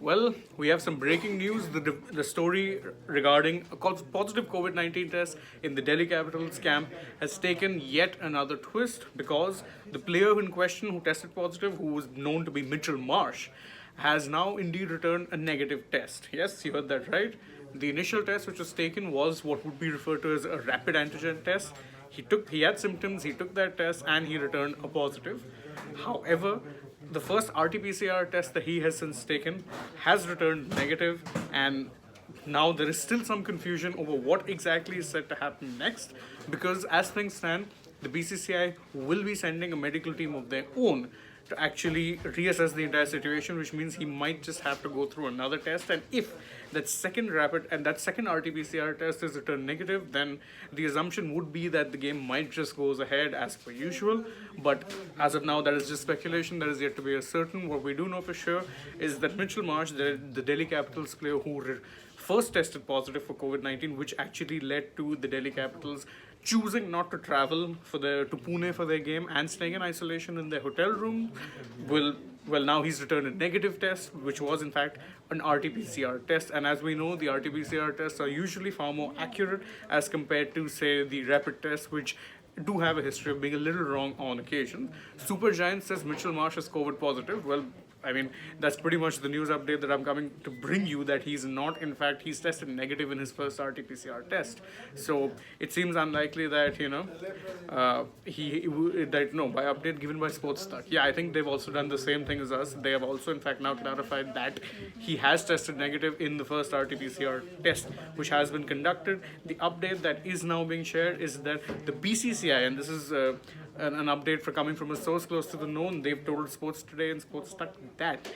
Well, we have some breaking news. The story regarding a positive COVID-19 test in the Delhi Capital's camp has taken yet another twist because the player in question who tested positive, who was known to be Mitchell Marsh, has now indeed returned a negative test. Yes, you heard that right. The initial test which was taken was what would be referred to as a rapid antigen test. He had symptoms, he took that test, and he returned a positive. However, the first RT-PCR test that he has since taken has returned negative, and now there is still some confusion over what exactly is set to happen next, because as things stand, the BCCI will be sending a medical team of their own to actually reassess the entire situation, which means he might just have to go through another test. And if that second RT-PCR test is returned negative, then the assumption would be that the game might just goes ahead as per usual. But as of now, that is just speculation. That is yet to be certain. What we do know for sure is that Mitchell Marsh, the Delhi Capitals player who first tested positive for COVID-19, which actually led to the Delhi Capitals choosing not to travel to Pune for their game and staying in isolation in their hotel room. Now he's returned a negative test, which was in fact an RT-PCR test. And as we know, the RT-PCR tests are usually far more accurate as compared to, say, the rapid tests, which do have a history of being a little wrong on occasion. Supergiant says Mitchell Marsh is COVID positive. Well, I mean, that's pretty much the news update that I'm coming to bring you, that he's not, in fact, he's tested negative in his first RT-PCR test. So it seems unlikely that, by update given by AajTak. Yeah, I think they've also done the same thing as us. They have also, in fact, now clarified that he has tested negative in the first RT-PCR test, which has been conducted. The update that is now being shared is that the BCCI, and this is an update coming from a source close to the known, they've told Sports Today and AajTak that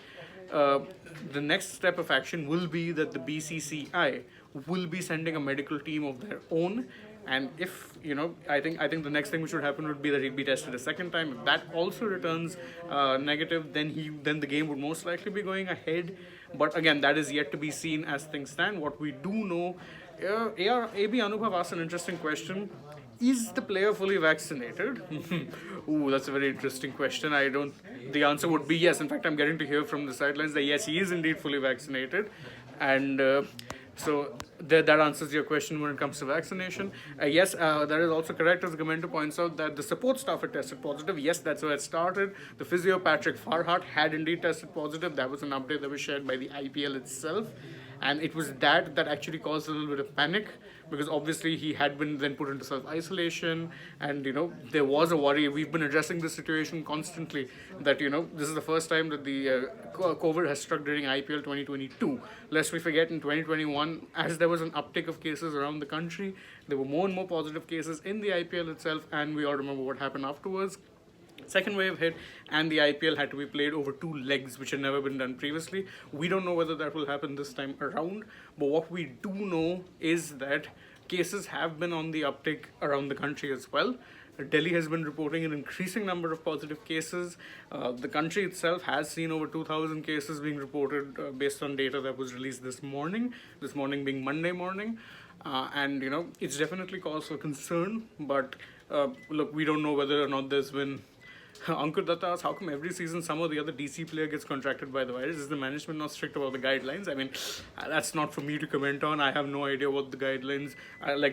the next step of action will be that the BCCI will be sending a medical team of their own. And if, I think the next thing which would happen would be that he'd be tested a second time. If that also returns negative, then the game would most likely be going ahead. But again, that is yet to be seen as things stand. What we do know, AB Anubhav asked an interesting question. Is the player fully vaccinated? Ooh, that's a very interesting question. The answer would be yes. In fact, I'm getting to hear from the sidelines that yes, he is indeed fully vaccinated. And so that answers your question when it comes to vaccination. Yes, that is also correct, as Gamezy points out, that the support staff had tested positive. Yes, that's where it started. The physio Patrick Farhat had indeed tested positive. That was an update that was shared by the IPL itself. And it was that actually caused a little bit of panic, because obviously he had been then put into self-isolation, and there was a worry. We've been addressing this situation constantly, that this is the first time that the COVID has struck during IPL 2022. Lest we forget, in 2021, as there was an uptick of cases around the country, there were more and more positive cases in the IPL itself, and we all remember what happened afterwards. Second wave hit, and the IPL had to be played over 2 legs, which had never been done previously. We don't know whether that will happen this time around, but what we do know is that cases have been on the uptick around the country as well. Delhi has been reporting an increasing number of positive cases. The country itself has seen over 2,000 cases being reported based on data that was released this morning being Monday morning. And it's definitely cause for concern, but look, we don't know whether or not there's been... Ankur Datta asks, how come every season some of the other DC player gets contracted by the virus? Is the management not strict about the guidelines? I mean, that's not for me to comment on. I have no idea what the guidelines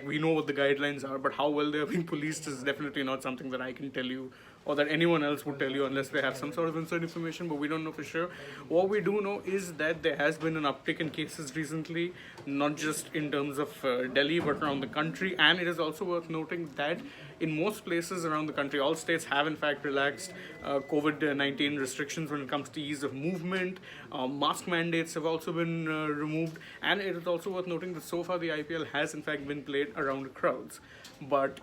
we know what the guidelines are, but how well they are being policed is definitely not something that I can tell you, or that anyone else would tell you, unless they have some sort of inside information, but we don't know for sure. What we do know is that there has been an uptick in cases recently, not just in terms of Delhi, but around the country. And it is also worth noting that in most places around the country, all states have in fact relaxed COVID-19 restrictions when it comes to ease of movement. Mask mandates have also been removed. And it is also worth noting that so far the IPL has in fact been played around crowds. But,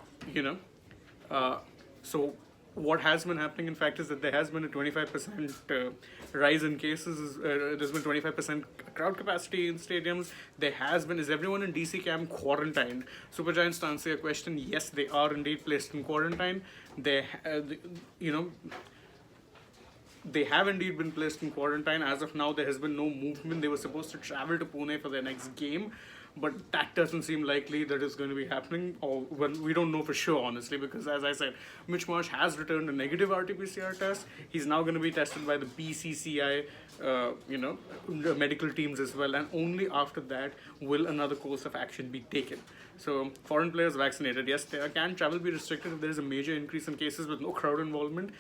so what has been happening, in fact, is that there has been a 25% rise in cases. There's been 25% crowd capacity in stadiums. Is everyone in DC camp quarantined? Supergiants, to answer your question, yes, they are indeed placed in quarantine. They have indeed been placed in quarantine. As of now, there has been no movement. They were supposed to travel to Pune for their next game, but that doesn't seem likely that is going to be happening, or well, we don't know for sure, honestly, because as I said, Mitch Marsh has returned a negative RT-PCR test. He's now going to be tested by the BCCI, the medical teams as well, and only after that will another course of action be taken. So foreign players vaccinated, yes, can travel be restricted if there is a major increase in cases with no crowd involvement.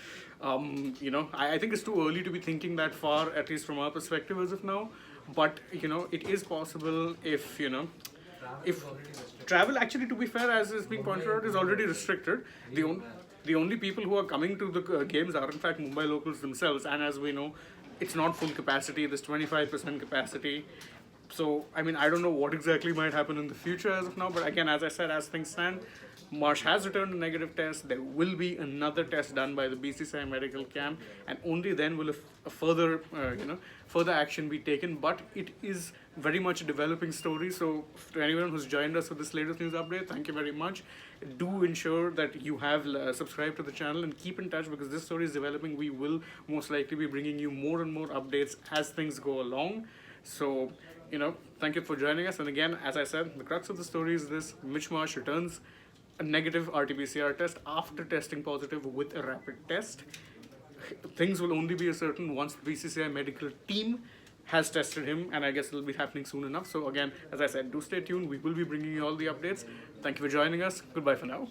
I think it's too early to be thinking that far, at least from our perspective as of now. But it is possible if travel, actually, to be fair, as is being pointed out, is already restricted. The only people who are coming to the games are in fact Mumbai locals themselves, and as we know, it's not full capacity. There's 25% capacity. So, I mean, I don't know what exactly might happen in the future as of now, but again, as I said, as things stand, Marsh has returned a negative test. There will be another test done by the BCCI medical camp, and only then will a further, further action be taken. But it is very much a developing story. So, to anyone who's joined us for this latest news update, thank you very much. Do ensure that you have subscribed to the channel and keep in touch, because this story is developing. We will most likely be bringing you more and more updates as things go along. So, thank you for joining us. And again, as I said, the crux of the story is this: Mitch Marsh returns a negative RT-PCR test after testing positive with a rapid test. Things will only be certain once the BCCI medical team has tested him, and I guess it'll be happening soon enough. So again, as I said, do stay tuned. We will be bringing you all the updates. Thank you for joining us. Goodbye for now.